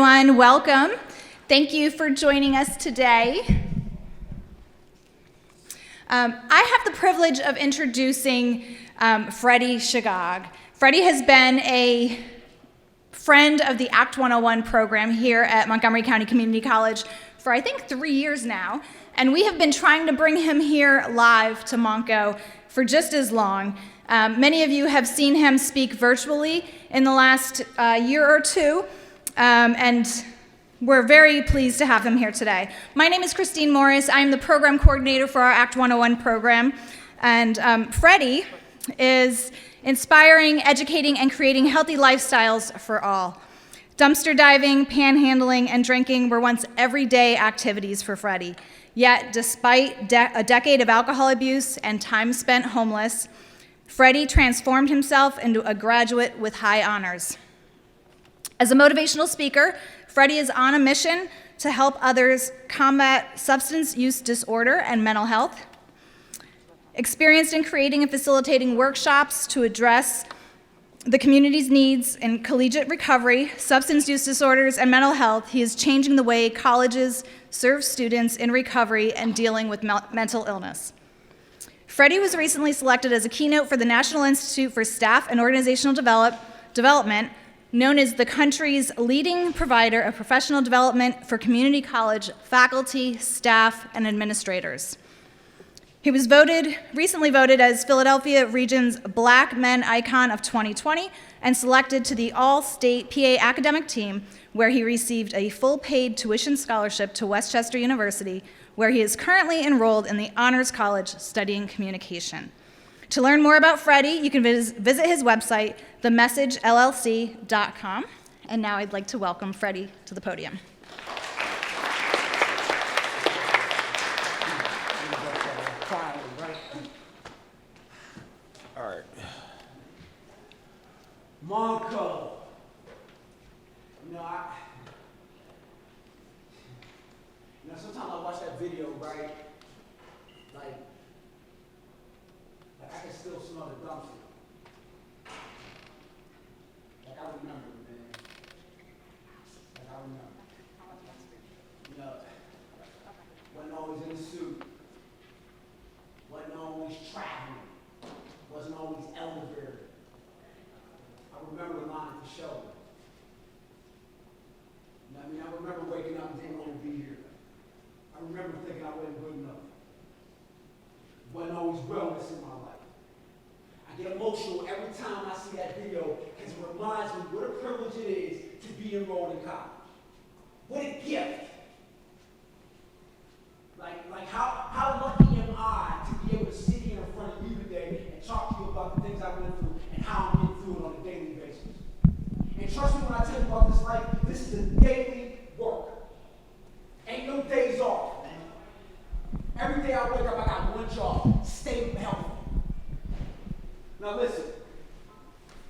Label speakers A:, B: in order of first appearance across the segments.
A: everyone. Welcome. Thank you for joining us today. I have the privilege of introducing Freddie Shegog. Freddie has been a friend of the Act 101 program here at Montgomery County Community College for I think 3 years now, and we have been trying to bring him here live to Monco for just as long. Many of you have seen him speak virtually in the last year or two, and we're very pleased to have him here today. My name is Christine Morris. I am the program coordinator for our Act 101 program, and Freddie is inspiring, educating, and creating healthy lifestyles for all. Dumpster diving, panhandling, and drinking were once everyday activities for Freddie. Yet, despite a decade of alcohol abuse and time spent homeless, Freddie transformed himself into a graduate with high honors. As a motivational speaker, Freddie is on a mission to help others combat substance use disorder and mental health. Experienced in creating and facilitating workshops to address the community's needs in collegiate recovery, substance use disorders, and mental health, he is changing the way colleges serve students in recovery and dealing with mental illness. Freddie was recently selected as a keynote for the National Institute for Staff and Organizational Development, known as the country's leading provider of professional development for community college faculty, staff, and administrators. He was recently voted as Philadelphia Region's Black Men Icon of 2020 and selected to the All-State PA academic team, where he received a full-paid tuition scholarship to Westchester University, where he is currently enrolled in the Honors College studying communication. To learn more about Freddie, you can visit his website, themessagellc.com. And now I'd like to welcome Freddie to the podium.
B: All right. Monco. Sometimes I watch that video, right? Like I can still smell the dumpster. Like I remember, man. Like I remember. Wasn't always in a suit. Wasn't always traveling. Wasn't always elevated. I remember lying for show. I remember waking up and didn't want to be here. I remember thinking I wasn't good enough. Wasn't always wellness in my life. I get emotional every time I see that video because it reminds me what a privilege it is to be enrolled in college. What a gift. Like how lucky am I to be able to sit here in front of you today and talk to you about the things I went through and how I'm getting through it on a daily basis. And trust me when I tell you about this life, this is a daily work. Ain't no days off. Every day I wake up, I got one job, stay healthy. Now listen,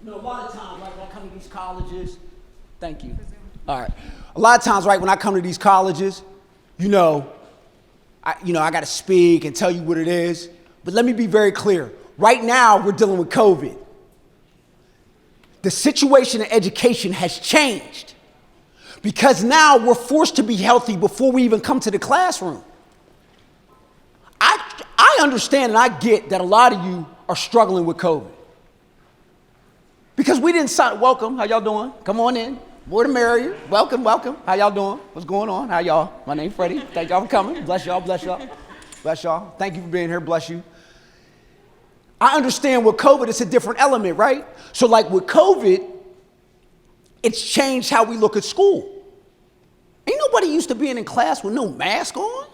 B: a lot of times, right, when I come to these colleges, thank you. All right. A lot of times, right, when I come to these colleges, I got to speak and tell you what it is. But let me be very clear. Right now, we're dealing with COVID. The situation in education has changed because now we're forced to be healthy before we even come to the classroom. I understand and I get that a lot of you are struggling with COVID because we didn't sign. Welcome. How y'all doing? Come on in. More the merrier. Welcome. How y'all doing? What's going on? How y'all? My name's Freddie. Thank y'all for coming. Bless y'all. Bless y'all. Thank you for being here. Bless you. I understand with COVID, it's a different element, right? So like with COVID, it's changed how we look at school. Ain't nobody used to being in class with no mask on.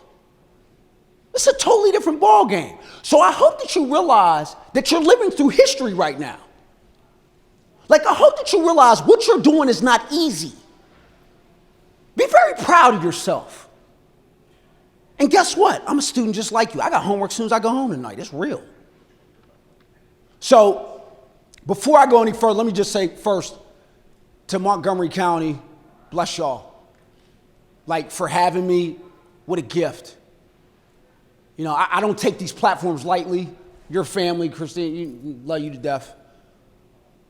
B: It's a totally different ball game. So I hope that you realize that you're living through history right now. Like I hope that you realize what you're doing is not easy. Be very proud of yourself. And guess what? I'm a student just like you. I got homework as soon as I go home tonight. It's real. So before I go any further, let me just say first to Montgomery County, bless y'all. Like for having me, what a gift. I don't take these platforms lightly. Your family, Christine, love you to death.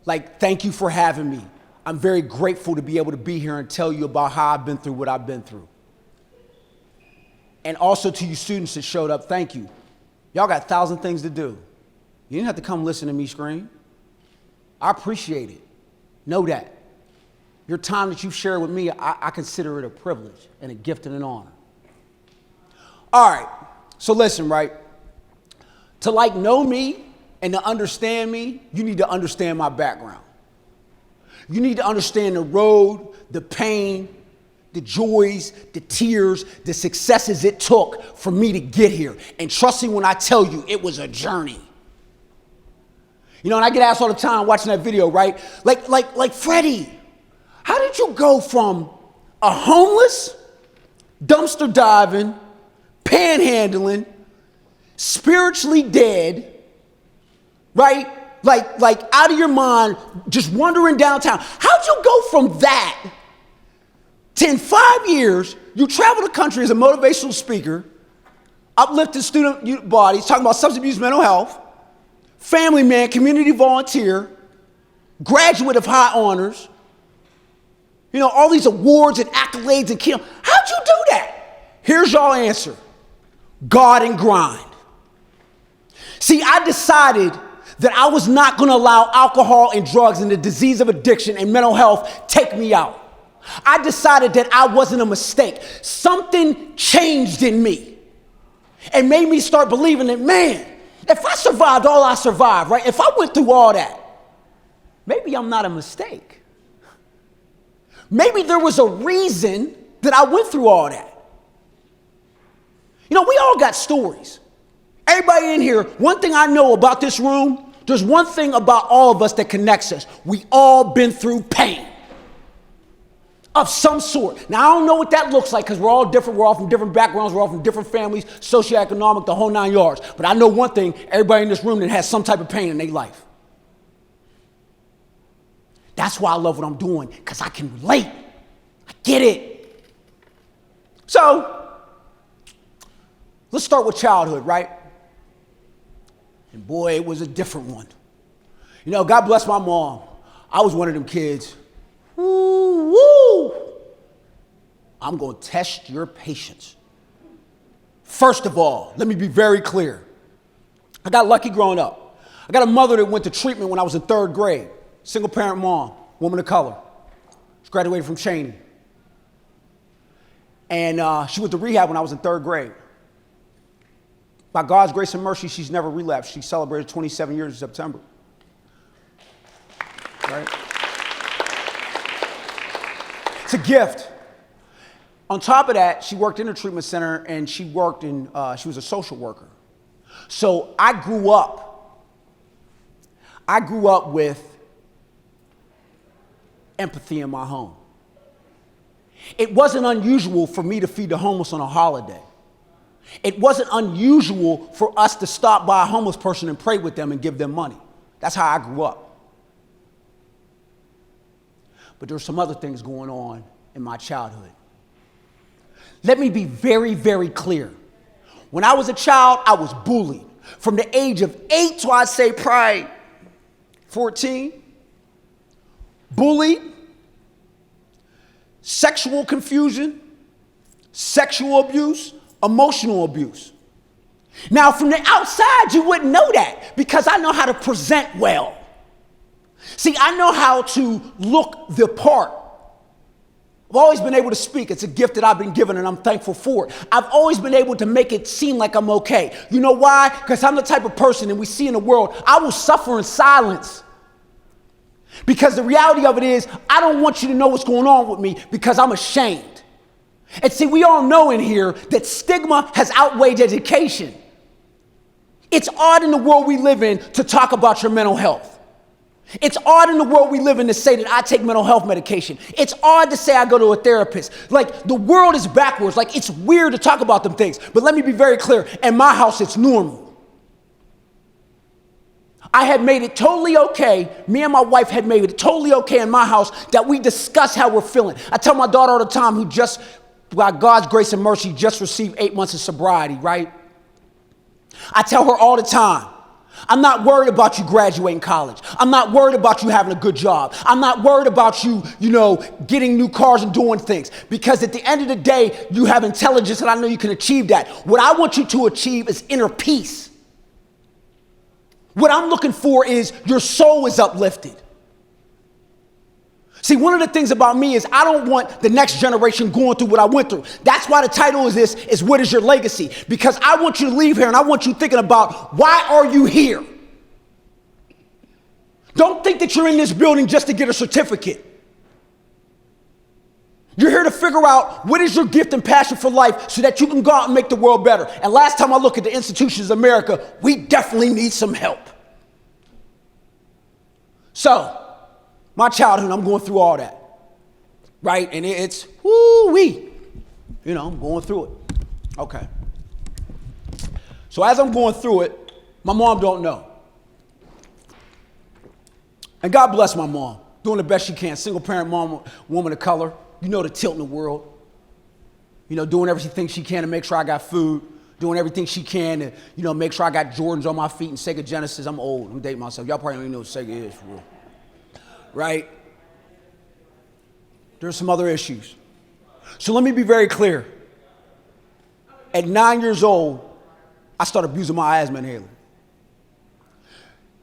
B: Like, thank you for having me. I'm very grateful to be able to be here and tell you about how I've been through what I've been through. And also to you students that showed up, thank you. Y'all got 1,000 things to do. You didn't have to come listen to me scream. I appreciate it. Know that. Your time that you've shared with me, I consider it a privilege and a gift and an honor. All right, so listen, right? To like know me and to understand me, you need to understand my background. You need to understand the road, the pain, the joys, the tears, the successes it took for me to get here. And trust me when I tell you, it was a journey. You know, and I get asked all the time watching that video, right? Like Freddie, how did you go from a homeless, dumpster diving, panhandling, spiritually dead, right? Like out of your mind, just wandering downtown. How'd you go from that to in 5 years, you travel the country as a motivational speaker, uplifting student bodies, talking about substance abuse, mental health, family man, community volunteer, graduate of high honors, you know, all these awards and accolades and how'd you do that? Here's y'all answer. God and grind. See, I decided that I was not going to allow alcohol and drugs and the disease of addiction and mental health take me out. I decided that I wasn't a mistake. Something changed in me and made me start believing that, man, if I survived all I survived, right? If I went through all that, maybe I'm not a mistake. Maybe there was a reason that I went through all that. You know, we all got stories. Everybody in here, one thing I know about this room, there's one thing about all of us that connects us. We all been through pain of some sort. Now, I don't know what that looks like because we're all different. We're all from different backgrounds. We're all from different families, socioeconomic, the whole 9 yards. But I know one thing, everybody in this room that has some type of pain in their life. That's why I love what I'm doing, because I can relate. I get it. So, let's start with childhood, right? And boy, it was a different one. You know, God bless my mom. I was one of them kids. Woo! I'm going to test your patience. First of all, let me be very clear. I got lucky growing up. I got a mother that went to treatment when I was in 3rd grade. Single parent mom, woman of color. She graduated from Cheney. And she went to rehab when I was in 3rd grade. By God's grace and mercy, she's never relapsed. She celebrated 27 years in September. Right? It's a gift. On top of that, she worked in a treatment center and she was a social worker. So I grew up with empathy in my home. It wasn't unusual for me to feed the homeless on a holiday. It wasn't unusual for us to stop by a homeless person and pray with them and give them money. That's how I grew up. But there were some other things going on in my childhood. Let me be very, very clear. When I was a child, I was bullied. From the age of 8 to I'd say probably 14, bullied, sexual confusion, sexual abuse, emotional abuse. Now, from the outside, you wouldn't know that because I know how to present well. See, I know how to look the part. I've always been able to speak. It's a gift that I've been given and I'm thankful for it. I've always been able to make it seem like I'm okay. You know why? Because I'm the type of person, and we see in the world, I will suffer in silence. Because the reality of it is, I don't want you to know what's going on with me because I'm ashamed. And see, we all know in here that stigma has outweighed education. It's odd in the world we live in to talk about your mental health. It's odd in the world we live in to say that I take mental health medication. It's odd to say I go to a therapist. Like, the world is backwards. Like, it's weird to talk about them things. But let me be very clear. In my house, it's normal. I had made it totally okay. Me and my wife had made it totally okay in my house that we discuss how we're feeling. I tell my daughter all the time, who just, by God's grace and mercy, just received 8 months of sobriety, right? I tell her all the time, I'm not worried about you graduating college. I'm not worried about you having a good job. I'm not worried about you, getting new cars and doing things. Because at the end of the day, you have intelligence and I know you can achieve that. What I want you to achieve is inner peace. What I'm looking for is your soul is uplifted. See, one of the things about me is I don't want the next generation going through what I went through. That's why the title is this, is what is your legacy? Because I want you to leave here and I want you thinking about, why are you here? Don't think that you're in this building just to get a certificate. You're here to figure out what is your gift and passion for life so that you can go out and make the world better. And last time I looked at the institutions of America, we definitely need some help. So, my childhood, I'm going through all that, right? And it's woo-wee, I'm going through it. Okay. So as I'm going through it, my mom don't know. And God bless my mom, doing the best she can. Single parent mom, woman of color. The tilt in the world. Doing everything she can to make sure I got food. Doing everything she can to, make sure I got Jordans on my feet and Sega Genesis. I'm old. I'm dating myself. Y'all probably don't even know what Sega is for real. Right? There's some other issues. So let me be very clear. At 9 years old, I started abusing my asthma inhaler.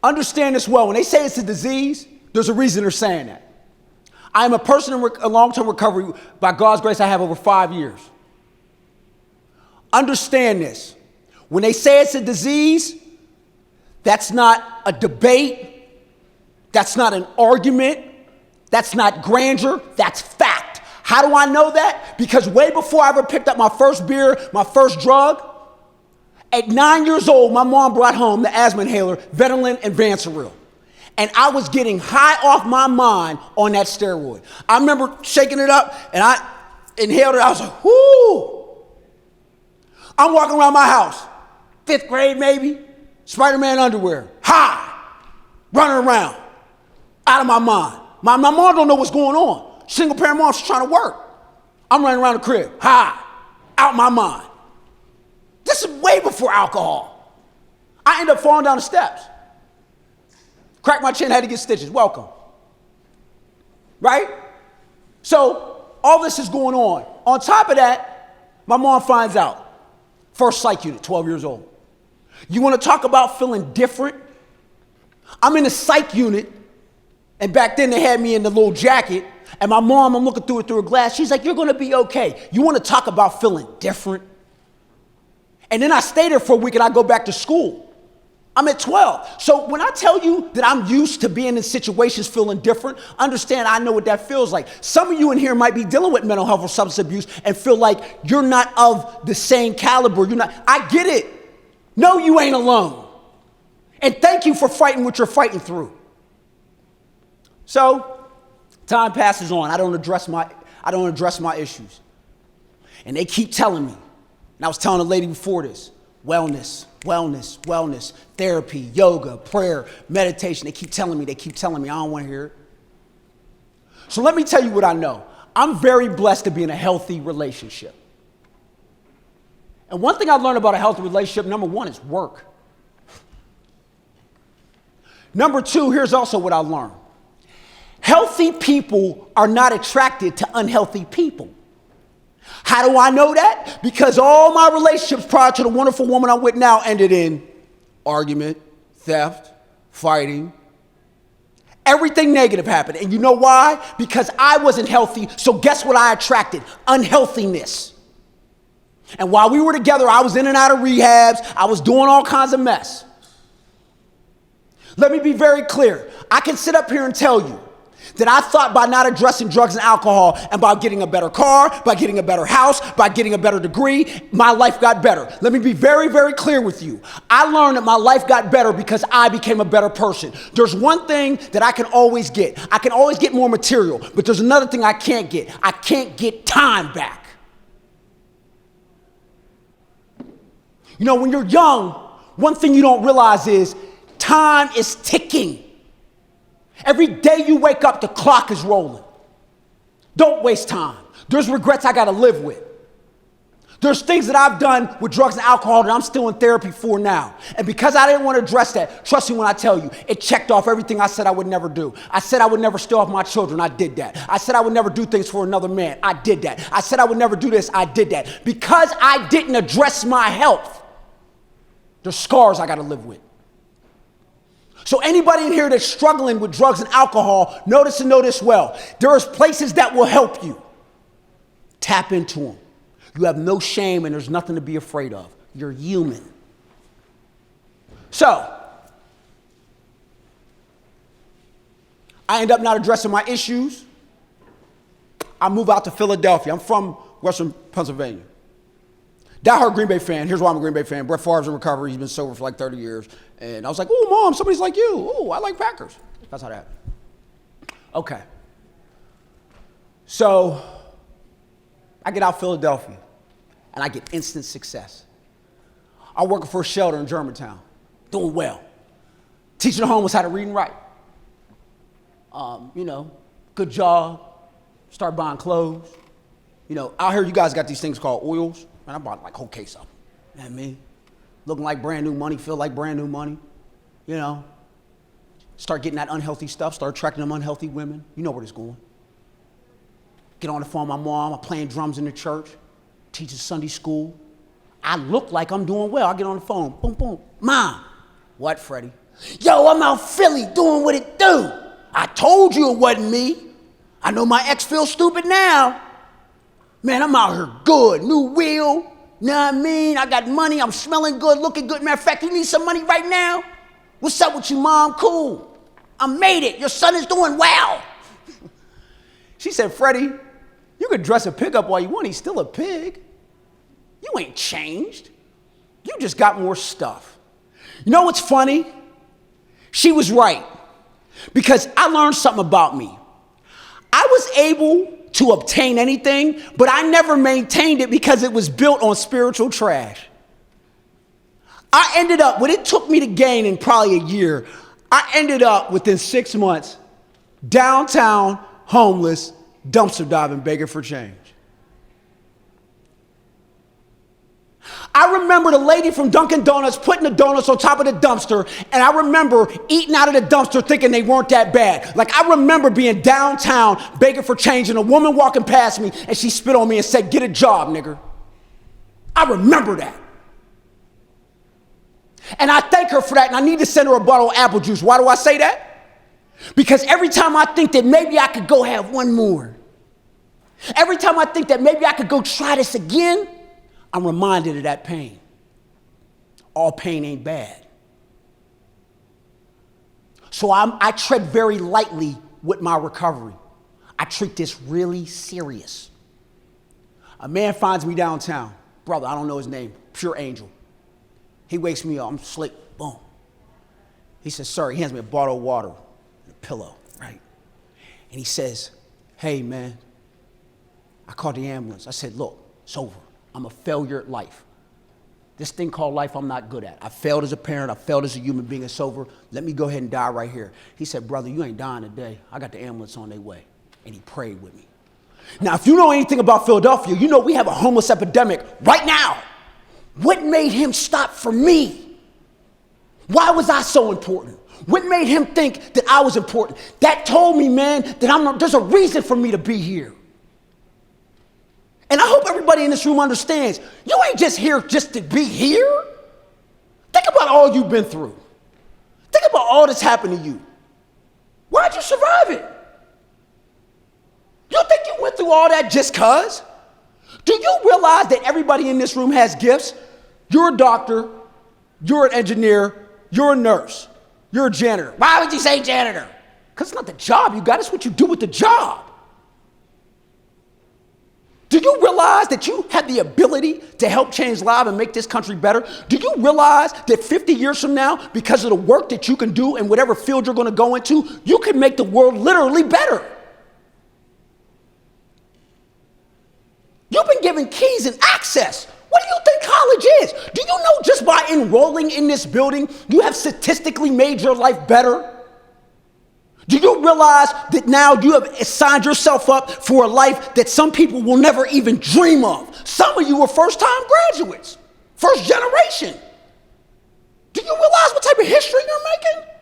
B: Understand this well. When they say it's a disease, there's a reason they're saying that. I am a person in a long-term recovery. By God's grace, I have over 5 years. Understand this. When they say it's a disease, that's not a debate. That's not an argument. That's not grandeur. That's fact. How do I know that? Because way before I ever picked up my first beer, my first drug, at 9 years old, my mom brought home the asthma inhaler, Ventolin and Vanseril. And I was getting high off my mind on that steroid. I remember shaking it up and I inhaled it. I was like, whoo. I'm walking around my house, 5th grade maybe, Spider-Man underwear, high, running around. Out of my mind. My mom don't know what's going on. Single parent mom, she's trying to work. I'm running around the crib, high, out my mind. This is way before alcohol. I ended up falling down the steps. Cracked my chin, had to get stitches. Welcome. Right? So all this is going on. On top of that, my mom finds out. First psych unit, 12 years old. You want to talk about feeling different? I'm in a psych unit. And back then they had me in the little jacket, and my mom, I'm looking through it through a glass. She's like, you're going to be okay. You want to talk about feeling different? And then I stay there for a week and I go back to school. I'm at 12. So when I tell you that I'm used to being in situations feeling different, understand I know what that feels like. Some of you in here might be dealing with mental health or substance abuse and feel like you're not of the same caliber. I get it. No, you ain't alone. And thank you for fighting what you're fighting through. So, time passes on. I don't address my issues. And they keep telling me, and I was telling a lady before this, wellness, therapy, yoga, prayer, meditation. They keep telling me. I don't want to hear it. So let me tell you what I know. I'm very blessed to be in a healthy relationship. And one thing I learned about a healthy relationship, number one, is work. Number two, here's also what I learned. Healthy people are not attracted to unhealthy people. How do I know that? Because all my relationships prior to the wonderful woman I'm with now ended in argument, theft, fighting. Everything negative happened. And you know why? Because I wasn't healthy. So guess what I attracted? Unhealthiness. And while we were together, I was in and out of rehabs. I was doing all kinds of mess. Let me be very clear. I can sit up here and tell you that I thought by not addressing drugs and alcohol and by getting a better car, by getting a better house, by getting a better degree, my life got better. Let me be very, very clear with you. I learned that my life got better because I became a better person. There's one thing that I can always get. I can always get more material, but there's another thing I can't get. I can't get time back. When you're young, one thing you don't realize is time is ticking. Every day you wake up, the clock is rolling. Don't waste time. There's regrets I got to live with. There's things that I've done with drugs and alcohol that I'm still in therapy for now. And because I didn't want to address that, trust me when I tell you, it checked off everything I said I would never do. I said I would never steal off my children. I did that. I said I would never do things for another man. I did that. I said I would never do this. I did that. Because I didn't address my health, there's scars I got to live with. So anybody in here that's struggling with drugs and alcohol, notice and know this well. There is places that will help you. Tap into them. You have no shame and there's nothing to be afraid of. You're human. So, I end up not addressing my issues. I move out to Philadelphia. I'm from Western Pennsylvania. Die-hard Green Bay fan. Here's why I'm a Green Bay fan. Brett Favre's in recovery. He's been sober for like 30 years. And I was like, oh, Mom, somebody's like you. Oh, I like Packers. That's how that happened. Okay. So, I get out Philadelphia, and I get instant success. I'm working for a shelter in Germantown, doing well. Teaching the homeless how to read and write. Good job. Start buying clothes. Out here you guys got these things called oils. And I bought like a whole case of them. You know what I mean? Looking like brand new money, feel like brand new money. Start getting that unhealthy stuff, start attracting them unhealthy women. You know where it's going. Get on the phone with my mom, I'm playing drums in the church, teaching Sunday school. I look like I'm doing well. I get on the phone, boom, boom. Mom, what, Freddie? Yo, I'm out Philly doing what it do. I told you it wasn't me. I know my ex feels stupid now. Man, I'm out here good, new wheel, know what I mean? I got money, I'm smelling good, looking good. Matter of fact, you need some money right now? What's up with you, Mom? Cool. I made it. Your son is doing well. She said, Freddie, you could dress a pig up all you want. He's still a pig. You ain't changed. You just got more stuff. You know what's funny? She was right. Because I learned something about me. I was able to obtain anything, but I never maintained it because it was built on spiritual trash. I ended up, what it took me to gain in probably a year, I ended up within 6 months, downtown, homeless, dumpster diving, begging for change. I remember the lady from Dunkin' Donuts putting the donuts on top of the dumpster, and I remember eating out of the dumpster thinking they weren't that bad. Like, I remember being downtown begging for change, and a woman walking past me, and she spit on me and said, get a job, nigger. I remember that. And I thank her for that, and I need to send her a bottle of apple juice. Why do I say that? Because every time I think that maybe I could go have one more, every time I think that maybe I could go try this again, I'm reminded of that pain. All pain ain't bad. So I tread very lightly with my recovery. I treat this really serious. A man finds me downtown. Brother, I don't know his name. Pure angel. He wakes me up. I'm asleep. Boom. He says, sir, he hands me a bottle of water and a pillow, right? And he says, hey, man, I called the ambulance. I said, look, it's over. I'm a failure at life. This thing called life I'm not good at. I failed as a parent. I failed as a human being. It's over. Let me go ahead and die right here. He said, brother, you ain't dying today. I got the ambulance on their way. And he prayed with me. Now, if you know anything about Philadelphia, you know we have a homeless epidemic right now. What made him stop for me? Why was I so important? What made him think that I was important? That told me, man, that there's a reason for me to be here. And I hope everybody in this room understands, you ain't just here just to be here. Think about all you've been through. Think about all that's happened to you. Why'd you survive it? You think you went through all that just cause? Do you realize that everybody in this room has gifts? You're a doctor, you're an engineer, you're a nurse, you're a janitor. Why would you say janitor? Because it's not the job you got, it's what you do with the job. Do you realize that you have the ability to help change lives and make this country better? Do you realize that 50 years from now, because of the work that you can do in whatever field you're going to go into, you can make the world literally better? You've been given keys and access. What do you think college is? Do you know just by enrolling in this building, you have statistically made your life better? Do you realize that now you have signed yourself up for a life that some people will never even dream of? Some of you are first-time graduates, first generation. Do you realize what type of history you're making?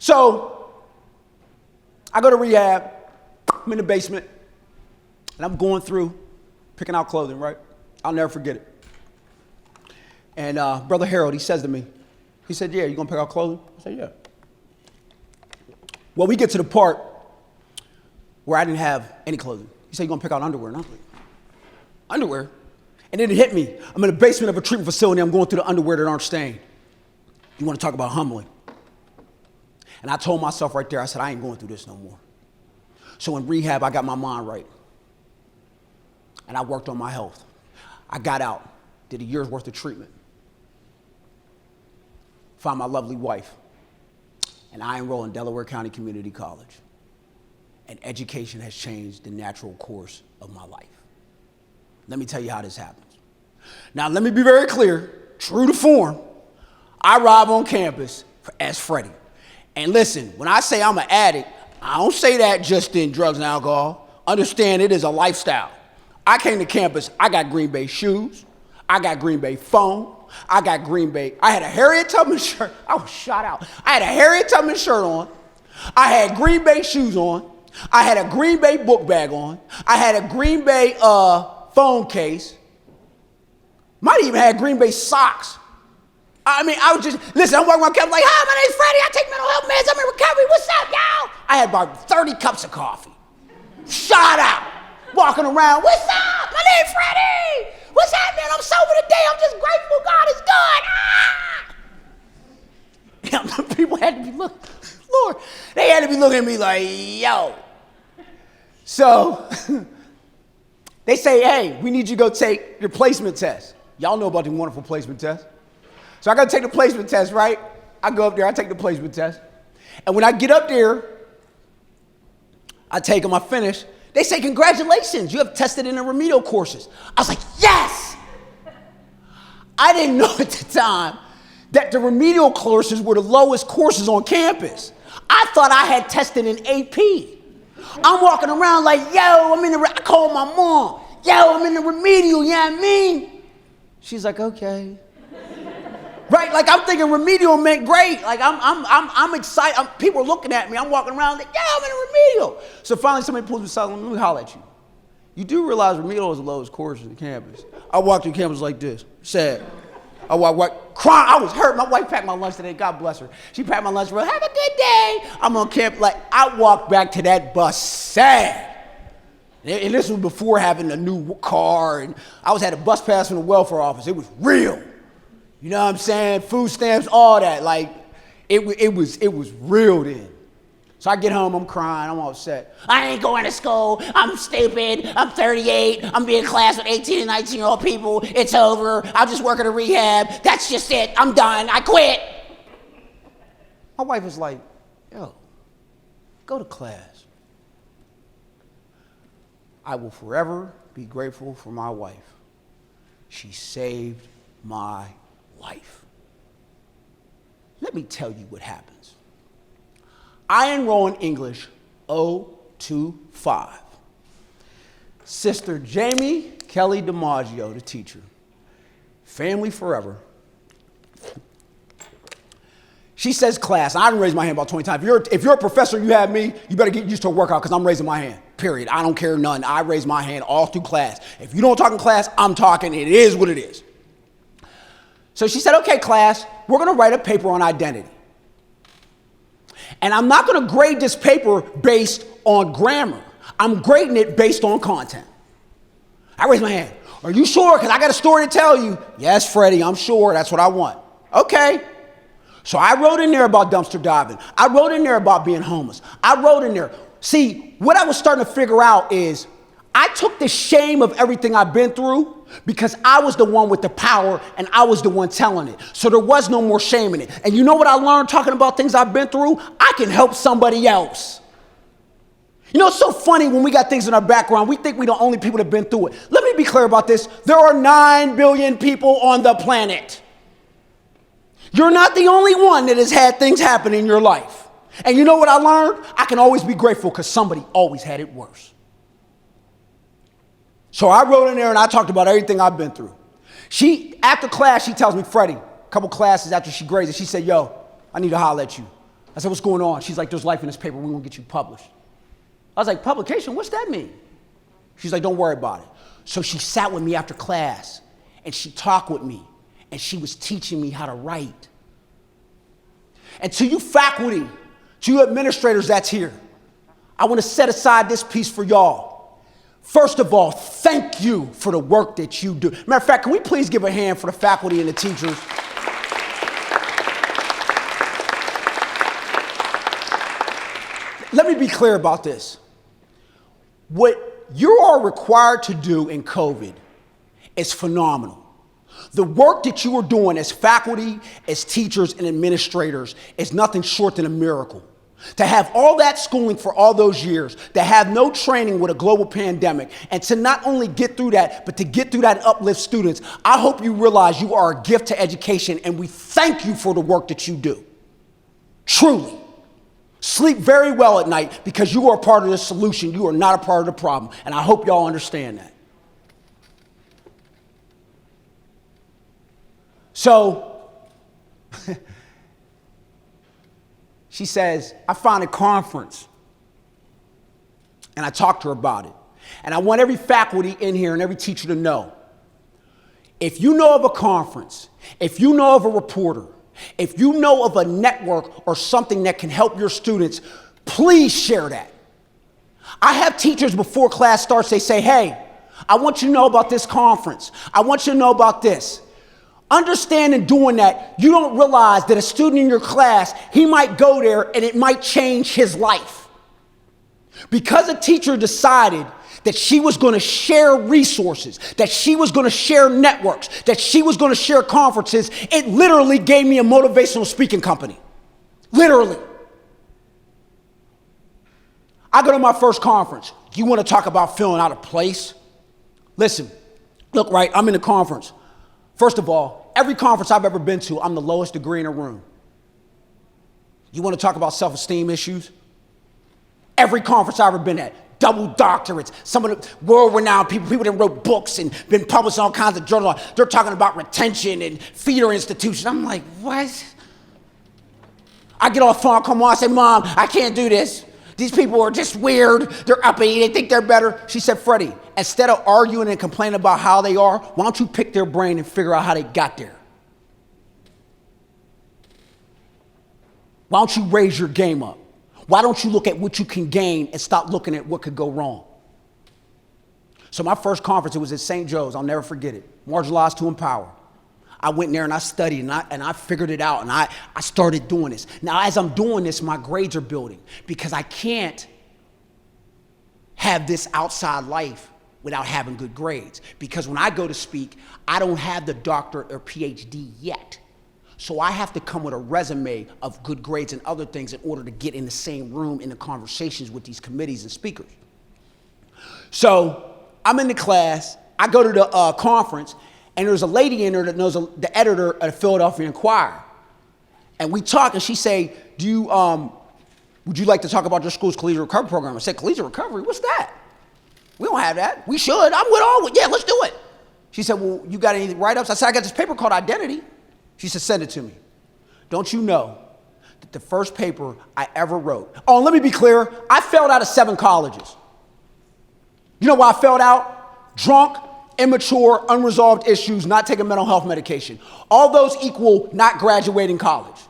B: So, I go to rehab. I'm in the basement, and I'm going through, picking out clothing, right? I'll never forget it. And Brother Harold, he says to me, he said, yeah, you gonna pick out clothing? I said, yeah. Well, we get to the part where I didn't have any clothing. He said, you gonna pick out underwear? And I was like, underwear? And then it hit me. I'm in the basement of a treatment facility. I'm going through the underwear that aren't stained. You want to talk about humbling? And I told myself right there, I said, I ain't going through this no more. So in rehab, I got my mind right. And I worked on my health. I got out, did a year's worth of treatment. Found my lovely wife. And I enrolled in Delaware County Community College. And education has changed the natural course of my life. Let me tell you how this happens. Now, let me be very clear, true to form, I arrive on campus as Freddie. And listen, when I say I'm an addict, I don't say that just in drugs and alcohol. Understand it is a lifestyle. I came to campus, I got Green Bay shoes, I got Green Bay phone, I got Green Bay, I had a Harriet Tubman shirt, I was shot out. I had a Harriet Tubman shirt on, I had Green Bay shoes on, I had a Green Bay book bag on, I had a Green Bay phone case, might even have Green Bay socks. I mean, I was just, listen, I'm walking around campus like, hi, my name's Freddie, I take mental health meds, I'm in recovery, what's up, y'all? I had about 30 cups of coffee, shot out, walking around, what's up, my name's Freddie, what's happening, I'm sober today, I'm just grateful, God is good, ah! People had to be looking, Lord, they had to be looking at me like, yo. So, they say, hey, we need you to go take your placement test. Y'all know about the wonderful placement test. So I got to take the placement test, right? I go up there, I take the placement test. And when I get up there, I take them, I finish. They say, congratulations, you have tested in the remedial courses. I was like, yes! I didn't know at the time that the remedial courses were the lowest courses on campus. I thought I had tested in AP. I'm walking around like, yo, I called my mom. Yo, I'm in the remedial, you know what I mean? She's like, okay. Right, like I'm thinking remedial meant great. Like I'm excited. People are looking at me. I'm walking around like, yeah, I'm in a remedial. So finally somebody pulls me aside, let me holler at you. You do realize remedial is the lowest course on the campus. I walked through campus like this, sad. I walked, crying. I was hurt. My wife packed my lunch today. God bless her. She packed my lunch. Have a good day. I'm on campus. Like I walked back to that bus sad. And this was before having a new car. And I had a bus pass from the welfare office. It was real. You know what I'm saying? Food stamps, all that. Like, it was real then. So I get home, I'm crying, I'm all upset. I ain't going to school. I'm stupid. I'm 38. I'm being in class with 18 and 19-year-old people. It's over. I'll just work at a rehab. That's just it. I'm done. I quit. My wife was like, yo, go to class. I will forever be grateful for my wife. She saved my life. Let me tell you what happens. I enroll in English 025. Sister Jamie Kelly DiMaggio, the teacher, family forever. She says class. I didn't raise my hand about 20 times. If you're a professor, you have me, you better get used to a workout because I'm raising my hand, period. I don't care none. I raise my hand all through class. If you don't talk in class, I'm talking. It is what it is. So she said, okay, class, we're going to write a paper on identity. And I'm not going to grade this paper based on grammar. I'm grading it based on content. I raised my hand. Are you sure? Because I got a story to tell you. Yes, Freddie, I'm sure. That's what I want. Okay. So I wrote in there about dumpster diving. I wrote in there about being homeless. I wrote in there. See, what I was starting to figure out is I took the shame of everything I've been through because I was the one with the power and I was the one telling it. So there was no more shame in it. And you know what I learned talking about things I've been through? I can help somebody else. You know, it's so funny when we got things in our background, we think we're the only people that have been through it. Let me be clear about this. There are 9 billion people on the planet. You're not the only one that has had things happen in your life. And you know what I learned? I can always be grateful because somebody always had it worse. So I wrote in there and I talked about everything I've been through. After class, she tells me, Freddie, a couple classes after she grades it, she said, yo, I need to holler at you. I said, what's going on? She's like, there's life in this paper. We're going to get you published. I was like, publication? What's that mean? She's like, don't worry about it. So she sat with me after class and she talked with me and she was teaching me how to write. And to you faculty, to you administrators that's here, I want to set aside this piece for y'all. First of all, thank you for the work that you do. Matter of fact, can we please give a hand for the faculty and the teachers? Let me be clear about this. What you are required to do in COVID is phenomenal. The work that you are doing as faculty, as teachers, and administrators is nothing short than a miracle. To have all that schooling for all those years, to have no training with a global pandemic, and to not only get through that, but to get through that and uplift students, I hope you realize you are a gift to education, and we thank you for the work that you do. Truly. Sleep very well at night because you are a part of the solution. You are not a part of the problem, and I hope y'all understand that. So, she says, I found a conference, and I talked to her about it. And I want every faculty in here and every teacher to know, if you know of a conference, if you know of a reporter, if you know of a network or something that can help your students, please share that. I have teachers before class starts, they say, hey, I want you to know about this conference. I want you to know about this. Understand in doing that, you don't realize that a student in your class, he might go there and it might change his life. Because a teacher decided that she was going to share resources, that she was going to share networks, that she was going to share conferences, it literally gave me a motivational speaking company. Literally. I go to my first conference. You want to talk about feeling out of place? Listen, look, right, I'm in a conference. First of all, every conference I've ever been to, I'm the lowest degree in a room. You want to talk about self-esteem issues? Every conference I've ever been at, double doctorates, some of the world-renowned people that wrote books and been published in all kinds of journals, they're talking about retention and feeder institutions. I'm like, what? I get off the phone, come on, I say, Mom, I can't do this. These people are just weird. They're uppity. They think they're better. She said, Freddie, instead of arguing and complaining about how they are, why don't you pick their brain and figure out how they got there? Why don't you raise your game up? Why don't you look at what you can gain and stop looking at what could go wrong? So my first conference, it was at St. Joe's. I'll never forget it. Marginalized to Empower. I went in there and I studied and I figured it out and I started doing this. Now, as I'm doing this, my grades are building because I can't have this outside life without having good grades. Because when I go to speak, I don't have the doctorate or PhD yet. So I have to come with a resume of good grades and other things in order to get in the same room in the conversations with these committees and speakers. So I'm in the class, I go to the conference, and there's a lady in there that knows the editor of the Philadelphia Inquirer. And we talk, and she say, would you like to talk about your school's collegiate recovery program? I said, collegiate recovery? What's that? We don't have that. We should. I'm with all. Yeah, let's do it. She said, well, you got any write-ups? I said, I got this paper called Identity. She said, send it to me. Don't you know that the first paper I ever wrote, oh, let me be clear, I failed out of 7 colleges. You know why I failed out? Drunk, immature, unresolved issues, not taking mental health medication. All those equal not graduating college.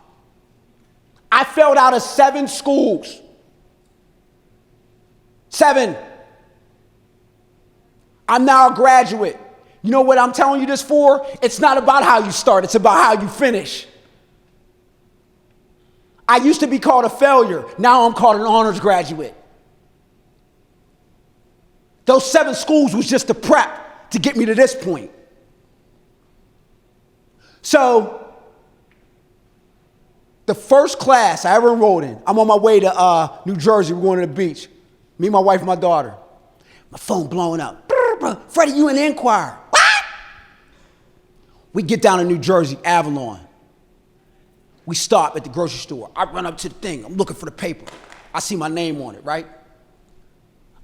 B: I failed out of 7 schools. 7. I'm now a graduate. You know what I'm telling you this for? It's not about how you start, it's about how you finish. I used to be called a failure. Now I'm called an honors graduate. Those 7 schools was just a prep to get me to this point. So, the first class I ever enrolled in, I'm on my way to New Jersey, we're going to the beach. Me, my wife, my daughter. My phone blowing up. Freddie, you in the Inquirer. What? We get down to New Jersey, Avalon. We stop at the grocery store. I run up to the thing. I'm looking for the paper. I see my name on it, right?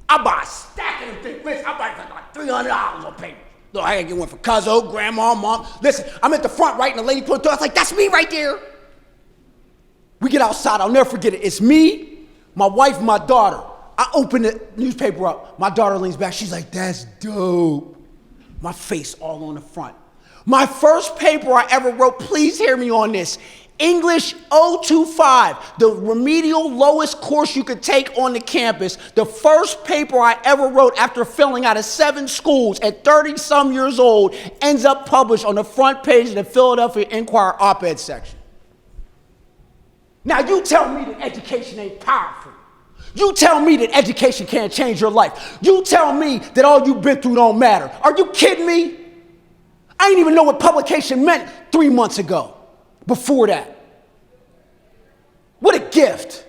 B: I buy a stack of them things. Listen, I buy like $300 on paper. Look, I gotta get one for Cuzzo, Grandma, Mom. Listen, I'm at the front, right, and the lady put it through. I was like, that's me right there. We get outside. I'll never forget it. It's me, my wife, and my daughter. I open the newspaper up. My daughter leans back. She's like, that's dope. My face all on the front. My first paper I ever wrote, please hear me on this. English 025, the remedial lowest course you could take on the campus. The first paper I ever wrote after failing out of 7 schools at 30-some years old ends up published on the front page of the Philadelphia Inquirer op-ed section. Now you tell me that education ain't powerful. You tell me that education can't change your life. You tell me that all you've been through don't matter. Are you kidding me? I didn't even know what publication meant 3 months ago. Before that. What a gift.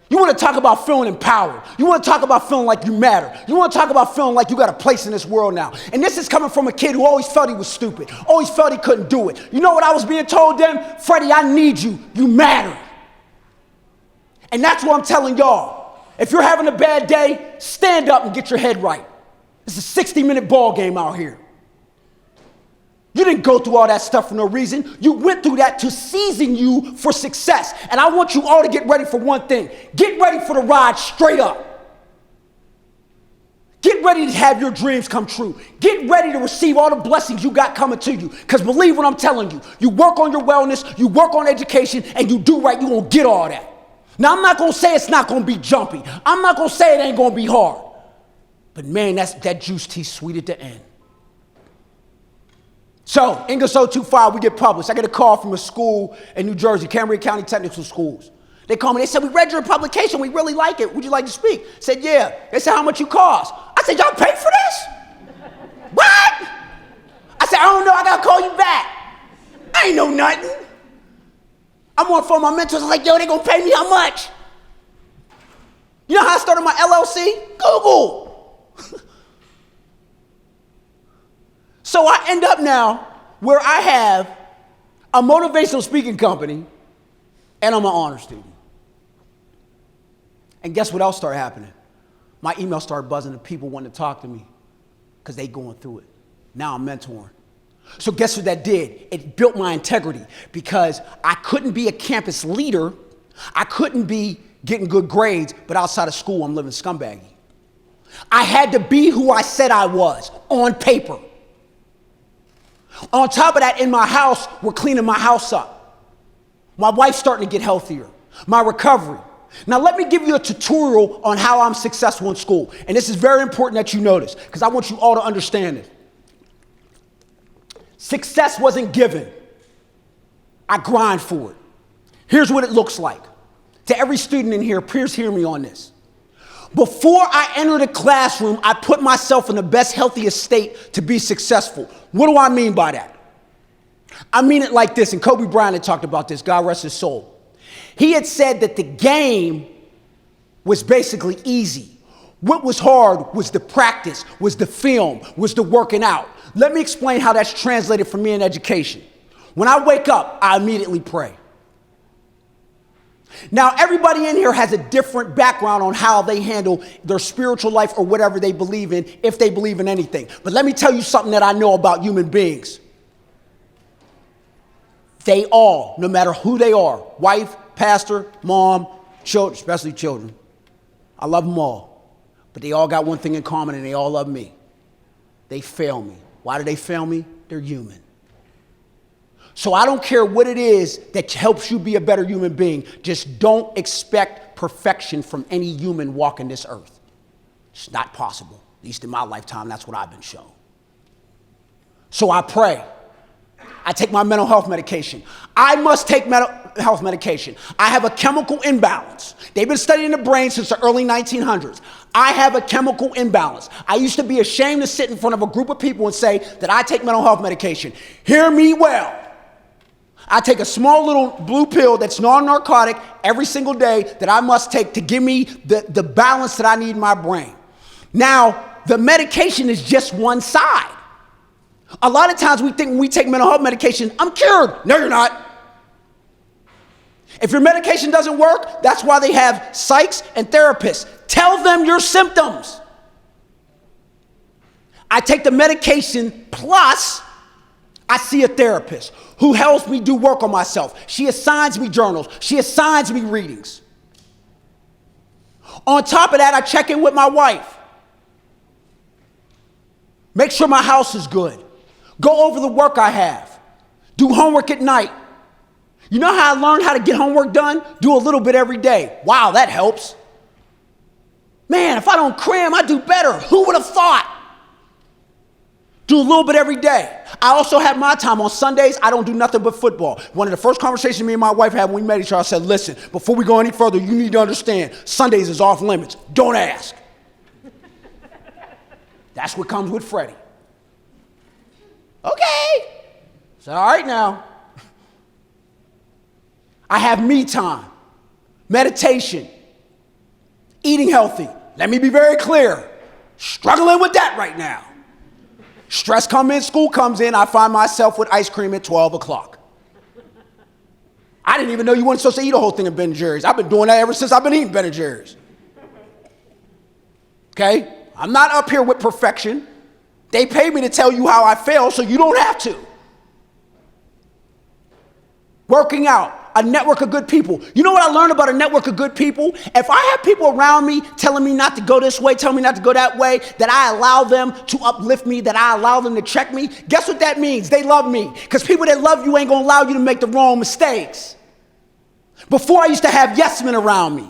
B: You want to talk about feeling empowered. You want to talk about feeling like you matter. You want to talk about feeling like you got a place in this world now. And this is coming from a kid who always felt he was stupid, always felt he couldn't do it. You know what I was being told then? Freddie, I need you. You matter. And that's what I'm telling y'all. If you're having a bad day, stand up and get your head right. It's a 60-minute ball game out here. You didn't go through all that stuff for no reason. You went through that to season you for success. And I want you all to get ready for one thing. Get ready for the ride straight up. Get ready to have your dreams come true. Get ready to receive all the blessings you got coming to you. Because believe what I'm telling you. You work on your wellness, you work on education, and you do right, you're going to get all that. Now, I'm not going to say it's not going to be jumpy. I'm not going to say it ain't going to be hard. But man, that juice tea sweet at the end. So, English 025, we get published. I get a call from a school in New Jersey, Montgomery County Technical Schools. They call me, they said, we read your publication, we really like it. Would you like to speak? I said, yeah. They said, how much you cost? I said, y'all pay for this? What? I said, I don't know, I gotta call you back. I ain't know nothing. I'm on the phone with my mentors, I'm like, yo, they gonna pay me how much? You know how I started my LLC? Google. So I end up now where I have a motivational speaking company and I'm an honor student. And guess what else started happening? My email started buzzing and people wanting to talk to me because they going through it. Now I'm mentoring. So guess what that did? It built my integrity because I couldn't be a campus leader. I couldn't be getting good grades, but outside of school, I'm living scumbaggy. I had to be who I said I was on paper. On top of that, in my house, we're cleaning my house up. My wife's starting to get healthier. My recovery. Now, let me give you a tutorial on how I'm successful in school. And this is very important that you notice, because I want you all to understand it. Success wasn't given. I grind for it. Here's what it looks like. To every student in here, please hear me on this. Before I enter the classroom, I put myself in the best, healthiest state to be successful. What do I mean by that? I mean it like this, and Kobe Bryant had talked about this, God rest his soul. He had said that the game was basically easy. What was hard was the practice, was the film, was the working out. Let me explain how that's translated for me in education. When I wake up, I immediately pray. Now, everybody in here has a different background on how they handle their spiritual life or whatever they believe in, if they believe in anything. But let me tell you something that I know about human beings. They all, no matter who they are, wife, pastor, mom, children, especially children, I love them all. But they all got one thing in common, and they all love me. They fail me. Why do they fail me? They're human. So I don't care what it is that helps you be a better human being. Just don't expect perfection from any human walking this earth. It's not possible. At least in my lifetime, that's what I've been shown. So I pray. I take my mental health medication. I must take mental health medication. I have a chemical imbalance. They've been studying the brain since the early 1900s. I have a chemical imbalance. I used to be ashamed to sit in front of a group of people and say that I take mental health medication. Hear me well. I take a small little blue pill that's non-narcotic every single day that I must take to give me the balance that I need in my brain. Now, the medication is just one side. A lot of times we think when we take mental health medication, I'm cured. No, you're not. If your medication doesn't work, that's why they have psychs and therapists. Tell them your symptoms. I take the medication plus I see a therapist who helps me do work on myself. She assigns me journals. She assigns me readings. On top of that, I check in with my wife. Make sure my house is good. Go over the work I have. Do homework at night. You know how I learned how to get homework done? Do a little bit every day. Wow, that helps. Man, if I don't cram, I do better. Who would have thought? Do a little bit every day. I also have my time. On Sundays, I don't do nothing but football. One of the first conversations me and my wife had when we met each other, I said, listen, before we go any further, you need to understand, Sundays is off limits. Don't ask. That's what comes with Freddie. Okay. So, all right now. I have me time, meditation, eating healthy. Let me be very clear. Struggling with that right now. Stress comes in, school comes in, I find myself with ice cream at 12 o'clock. I didn't even know you weren't supposed to eat a whole thing of Ben & Jerry's. I've been doing that ever since I've been eating Ben & Jerry's. Okay? I'm not up here with perfection. They pay me to tell you how I fail, so you don't have to. Working out, a network of good people. You know what I learned about a network of good people? If I have people around me telling me not to go this way, telling me not to go that way, that I allow them to uplift me, that I allow them to check me, guess what that means? They love me. Because people that love you ain't going to allow you to make the wrong mistakes. Before I used to have yes men around me.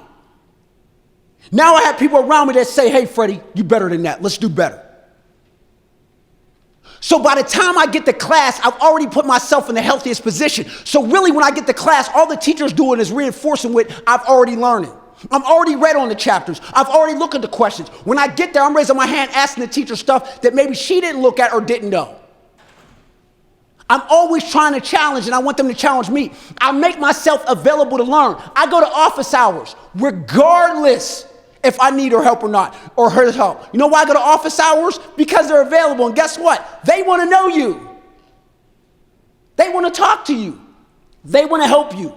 B: Now I have people around me that say, hey, Freddie, you better than that. Let's do better. So by the time I get to class, I've already put myself in the healthiest position. So really when I get to class, all the teacher's doing is reinforcing what I've already learned. I'm already read on the chapters. I've already looked at the questions. When I get there, I'm raising my hand asking the teacher stuff that maybe she didn't look at or didn't know. I'm always trying to challenge, and I want them to challenge me. I make myself available to learn. I go to office hours, regardless if I need her help or not, or her help. You know why I go to office hours? Because they're available. And guess what? They want to know you. They want to talk to you. They want to help you.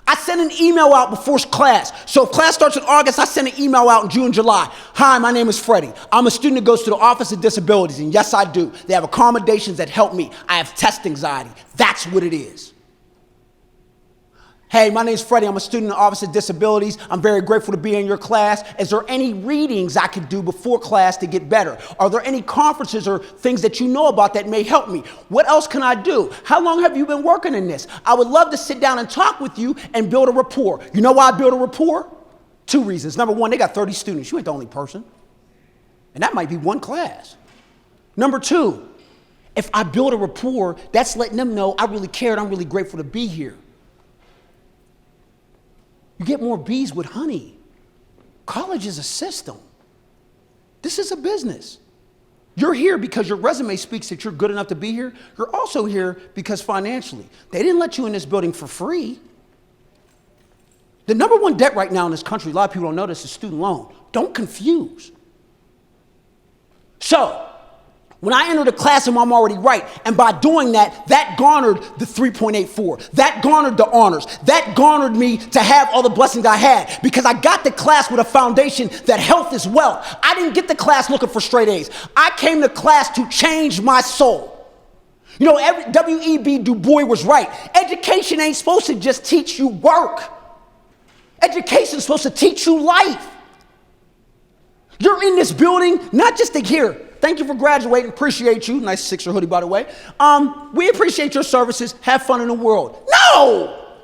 B: I send an email out before class. So if class starts in August, I send an email out in June, July. Hi, my name is Freddie. I'm a student that goes to the Office of Disabilities. And yes, I do. They have accommodations that help me. I have test anxiety. That's what it is. Hey, my name is Freddie. I'm a student in the Office of Disabilities. I'm very grateful to be in your class. Is there any readings I could do before class to get better? Are there any conferences or things that you know about that may help me? What else can I do? How long have you been working in this? I would love to sit down and talk with you and build a rapport. You know why I build a rapport? 2 reasons. Number one, they got 30 students. You ain't the only person. And that might be one class. Number two, if I build a rapport, that's letting them know I really care and I'm really grateful to be here. You get more bees with honey. College is a system. This is a business. You're here because your resume speaks that you're good enough to be here. You're also here because financially. They didn't let you in this building for free. The number one debt right now in this country, a lot of people don't know this, is student loan. Don't confuse. So, when I entered a class and I'm already right, and by doing that, that garnered the 3.84. That garnered the honors. That garnered me to have all the blessings I had because I got the class with a foundation that health is wealth. I didn't get the class looking for straight A's. I came to class to change my soul. You know, W.E.B. Du Bois was right. Education ain't supposed to just teach you work. Education is supposed to teach you life. You're in this building not just to hear, thank you for graduating, appreciate you. Nice Sixer hoodie, by the way. We appreciate your services. Have fun in the world. No!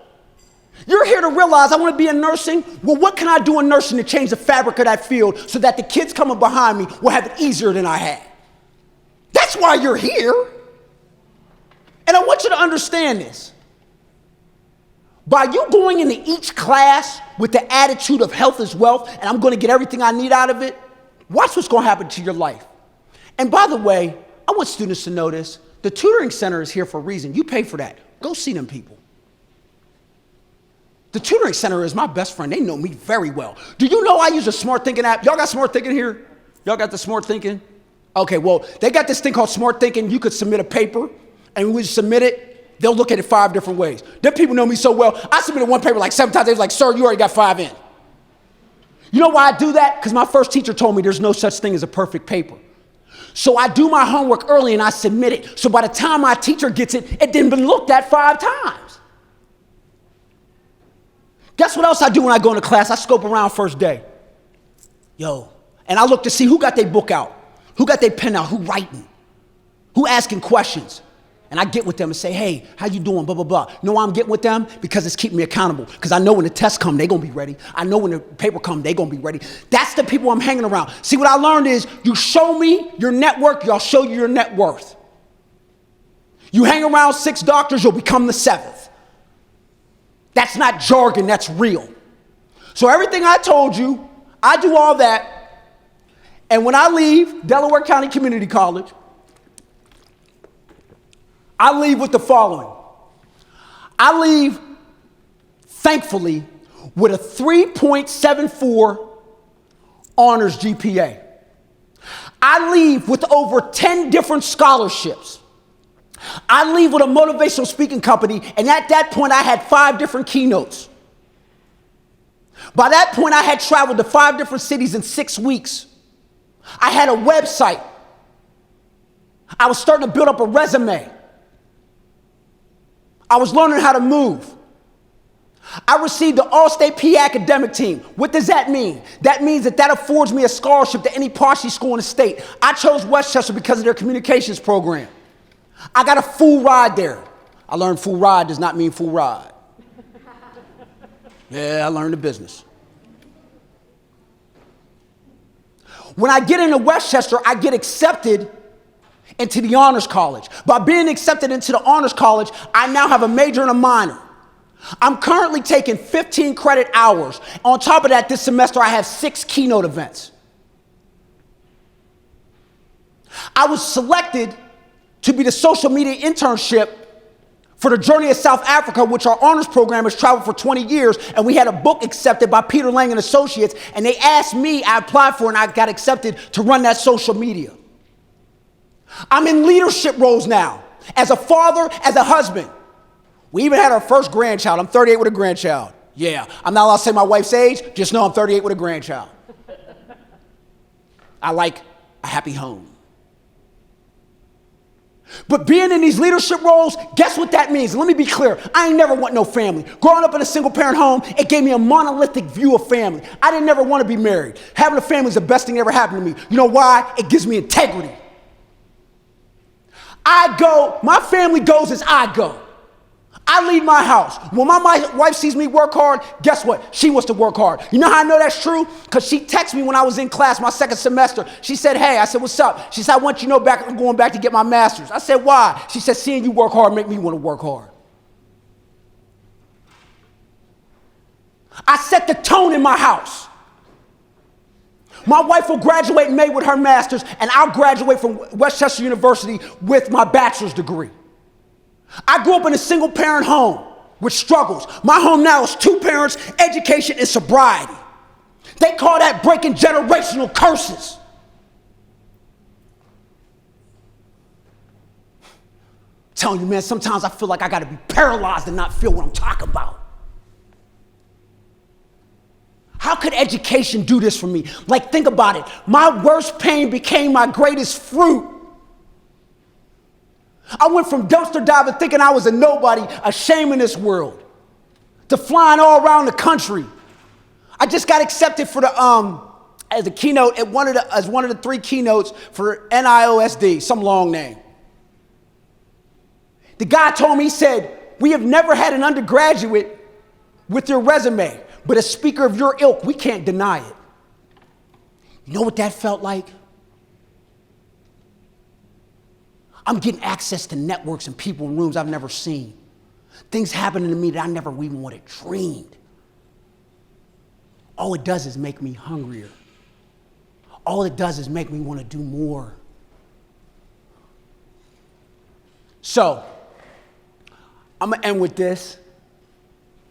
B: You're here to realize I want to be in nursing. Well, what can I do in nursing to change the fabric of that field so that the kids coming behind me will have it easier than I had? That's why you're here. And I want you to understand this. By you going into each class with the attitude of health is wealth, and I'm going to get everything I need out of it, watch what's going to happen to your life. And by the way, I want students to know this. The tutoring center is here for a reason. You pay for that. Go see them people. The tutoring center is my best friend. They know me very well. Do you know I use a smart thinking app? Y'all got smart thinking here? Y'all got the smart thinking? Okay, well, they got this thing called smart thinking. You could submit a paper, and we submit it. They'll look at it 5 different ways. Them people know me so well. I submitted one paper like 7 times. They was like, sir, you already got 5 in. You know why I do that? Because my first teacher told me there's no such thing as a perfect paper. So I do my homework early and I submit it. So by the time my teacher gets it, it didn't been looked at 5 times. Guess what else I do when I go into class? I scope around first day. And I look to see who got their book out, who got their pen out, who writing, who asking questions. And I get with them and say, hey, how you doing, blah, blah, blah. You know why I'm getting with them? Because it's keeping me accountable. Because I know when the tests come, they're going to be ready. I know when the paper come, they're going to be ready. That's the people I'm hanging around. See, what I learned is you show me your network, I'll show you your net worth. You hang around 6 doctors, you'll become the 7th. That's not jargon, that's real. So everything I told you, I do all that. And when I leave Delaware County Community College, I leave with the following. I leave, thankfully, with a 3.74 honors GPA. I leave with over 10 different scholarships. I leave with a motivational speaking company, and at that point, I had 5 different keynotes. By that point, I had traveled to 5 different cities in 6 weeks. I had a website. I was starting to build up a resume. I was learning how to move. I received the All-State PA academic team. What does that mean? That means that affords me a scholarship to any Parsy school in the state. I chose Westchester because of their communications program. I got a full ride there. I learned full ride does not mean full ride. Yeah, I learned the business. When I get into Westchester, I get accepted into the honors college. By being accepted into the honors college, I now have a major and a minor. I'm currently taking 15 credit hours. On top of that, this semester, I have 6 keynote events. I was selected to be the social media internship for the Journey of South Africa, which our honors program has traveled for 20 years, and we had a book accepted by Peter Lang and Associates, and they asked me, I applied for it, and I got accepted to run that social media. I'm in leadership roles now, as a father, as a husband. We even had our first grandchild. I'm 38 with a grandchild. Yeah, I'm not allowed to say my wife's age, just know I'm 38 with a grandchild. I like a happy home. But being in these leadership roles, guess what that means? Let me be clear. I ain't never want no family. Growing up in a single parent home, it gave me a monolithic view of family. I didn't never want to be married. Having a family is the best thing that ever happened to me. You know why? It gives me integrity. I go, my family goes as I go. I leave my house. When my wife sees me work hard, guess what? She wants to work hard. You know how I know that's true? Because she texted me when I was in class my second semester. She said, hey, I said, what's up? She said, I want you to know I'm going back to get my master's. I said, why? She said, seeing you work hard make me want to work hard. I set the tone in my house. My wife will graduate in May with her master's, and I'll graduate from Westchester University with my bachelor's degree. I grew up in a single parent home with struggles. My home now is 2 parents, education, and sobriety. They call that breaking generational curses. I'm telling you, man, sometimes I feel like I got to be paralyzed and not feel what I'm talking about. How could education do this for me? Like, think about it. My worst pain became my greatest fruit. I went from dumpster diving thinking I was a nobody, a shame in this world, to flying all around the country. I just got accepted for the as a keynote at as one of the 3 keynotes for NIOSD, some long name. The guy told me, he said, we have never had an undergraduate with your resume, but a speaker of your ilk, we can't deny it. You know what that felt like? I'm getting access to networks and people in rooms I've never seen. Things happening to me that I never even would have dreamed. All it does is make me hungrier. All it does is make me want to do more. So, I'm going to end with this,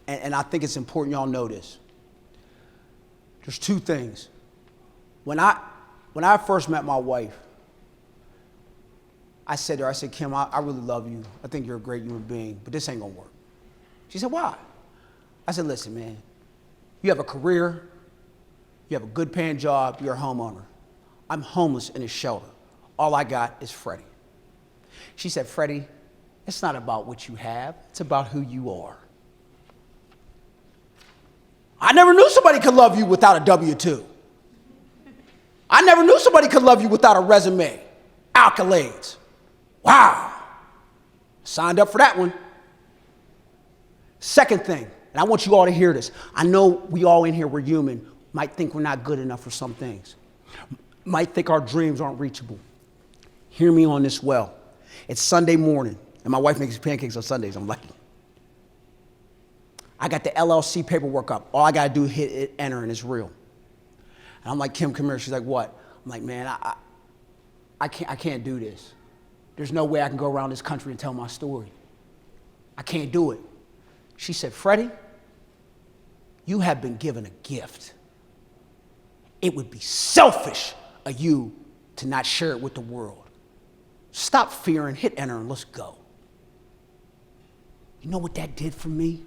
B: and I think it's important y'all know this. There's 2 things. When I first met my wife, I said to her, I said, Kim, I really love you. I think you're a great human being, but this ain't gonna work. She said, why? I said, listen, man, you have a career, you have a good paying job, you're a homeowner. I'm homeless in a shelter. All I got is Freddie. She said, Freddie, it's not about what you have, it's about who you are. I never knew somebody could love you without a W-2. I never knew somebody could love you without a resume, accolades. Wow. Signed up for that one. Second thing, and I want you all to hear this. I know we all in here, we're human, might think we're not good enough for some things. Might think our dreams aren't reachable. Hear me on this well. It's Sunday morning, and my wife makes pancakes on Sundays. I'm lucky. I got the LLC paperwork up. All I got to do is hit it, enter, and it's real. And I'm like, Kim, come here. She's like, what? I'm like, man, I can't do this. There's no way I can go around this country and tell my story. I can't do it. She said, Freddie, you have been given a gift. It would be selfish of you to not share it with the world. Stop fearing, hit enter, and let's go. You know what that did for me?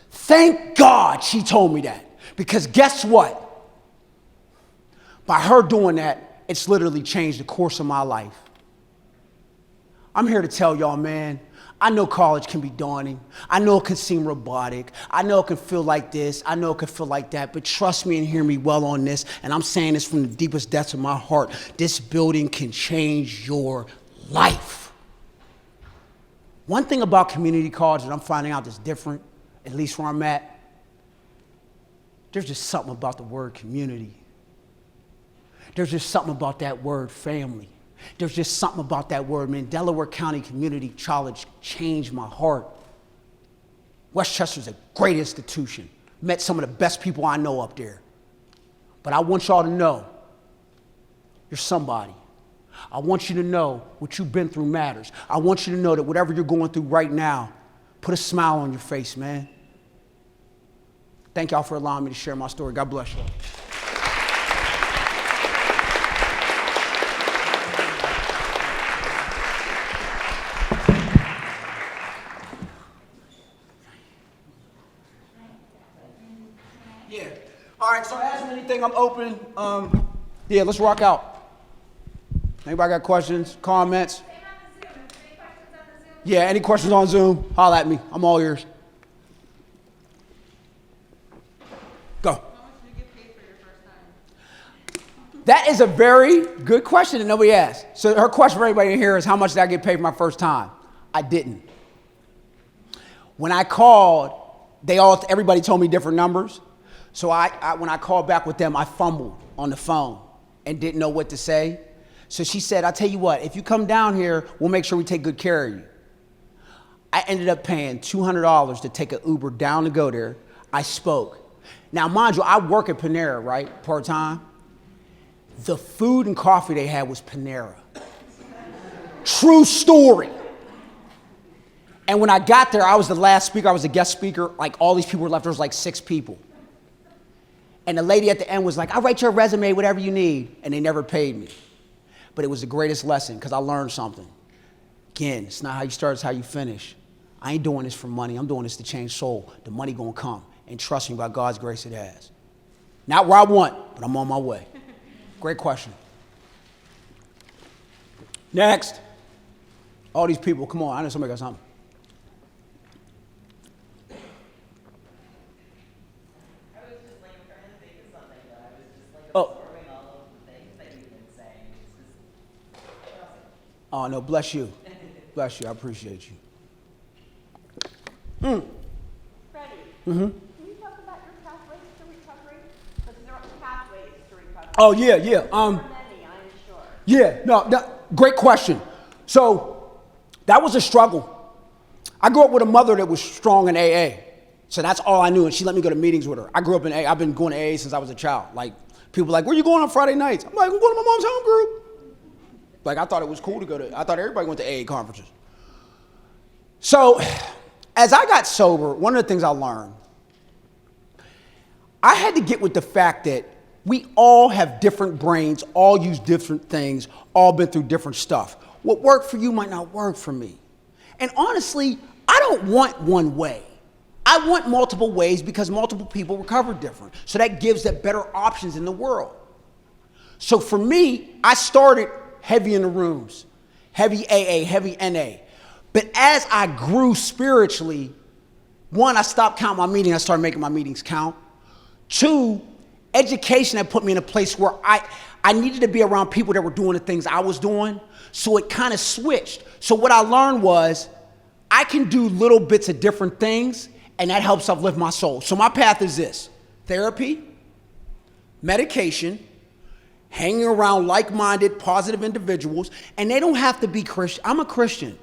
B: Thank God she told me that. Because guess what? By her doing that, it's literally changed the course of my life. I'm here to tell y'all, man, I know college can be daunting. I know it can seem robotic. I know it can feel like this. I know it can feel like that. But trust me and hear me well on this. And I'm saying this from the deepest depths of my heart. This building can change your life. One thing about community college that I'm finding out that's different, at least where I'm at, there's just something about the word community. There's just something about that word family. There's just something about that word, man. Delaware County Community College changed my heart. Westchester's a great institution. Met some of the best people I know up there. But I want y'all to know, you're somebody. I want you to know what you've been through matters. I want you to know that whatever you're going through right now, put a smile on your face, man. Thank y'all for allowing me to share my story. God bless y'all. Yeah. All right, so ask me anything, I'm open. Yeah, let's rock out. Anybody got questions, comments? Yeah, any questions on Zoom? Holla at me. I'm all ears. Go. How much did you get paid for your first time? That is a very good question that nobody asked. So her question for everybody in here is, how much did I get paid for my first time? I didn't. When I called, everybody told me different numbers. So when I called back with them, I fumbled on the phone and didn't know what to say. So she said, I'll tell you what, if you come down here, we'll make sure we take good care of you. I ended up paying $200 to take an Uber down to go there. I spoke. Now, mind you, I work at Panera, right, part-time. The food and coffee they had was Panera. True story. And when I got there, I was the last speaker. I was a guest speaker. Like, all these people were left. There was like 6 people. And the lady at the end was like, I'll write your resume, whatever you need. And they never paid me. But it was the greatest lesson because I learned something. Again, it's not how you start, it's how you finish. I ain't doing this for money. I'm doing this to change soul. The money gonna come. And trust me, by God's grace, it has. Not where I want, but I'm on my way. Great question. Next. All these people, come on, I know somebody got something. Oh, no, bless you. Bless you, I appreciate you.
C: Freddie, can you talk about your pathways to recovery? Because there are pathways to recovery.
B: Oh, yeah.
C: There are many, I'm sure.
B: Yeah, no, great question. So that was a struggle. I grew up with a mother that was strong in AA. So that's all I knew, and she let me go to meetings with her. I grew up in AA. I've been going to AA since I was a child. Like, people were like, where you going on Friday nights? I'm like, I'm going to my mom's home group. Like, I thought it was cool to go to, I thought everybody went to AA conferences. So, as I got sober, one of the things I learned, I had to get with the fact that we all have different brains, all use different things, all been through different stuff. what worked for you might not work for me. And honestly, I don't want one way. I want multiple ways because multiple people recover different. So that gives them better options in the world. So for me, I started heavy in the rooms, heavy AA, heavy NA. But as I grew spiritually, one, I stopped counting my meetings. I started making my meetings count. Two, education had put me in a place where I needed to be around people that were doing the things I was doing. So it kind of switched. So what I learned was I can do little bits of different things, and that helps uplift my soul. So my path is this: therapy, medication, hanging around like-minded, positive individuals, and they don't have to be Christian. I'm a Christian.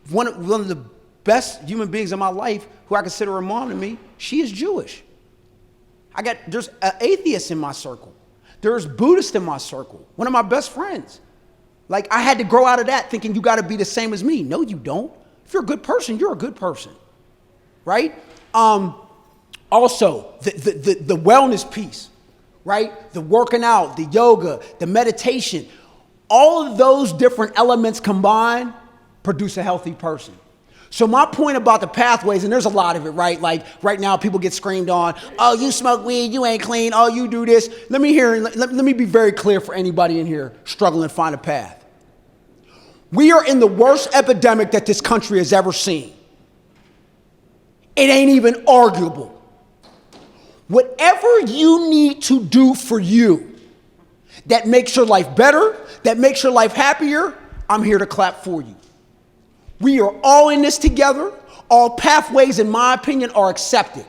B: One of the best human beings in my life, who I consider a mom to me, she is Jewish. There's an atheist in my circle. There's Buddhist in my circle. One of my best friends. Like, I had to grow out of that thinking you got to be the same as me. No, you don't. If you're a good person, you're a good person, right? Also, the wellness piece, right? The working out, the yoga, the meditation, all of those different elements combined produce a healthy person. So my point about the pathways, and there's a lot of it, right? Like right now people get screamed on, oh, you smoke weed, you ain't clean, oh, you do this. Let me be very clear for anybody in here struggling to find a path. We are in the worst epidemic that this country has ever seen. It ain't even arguable. Whatever you need to do for you that makes your life better, that makes your life happier, I'm here to clap for you. We are all in this together. All pathways, in my opinion, are accepted.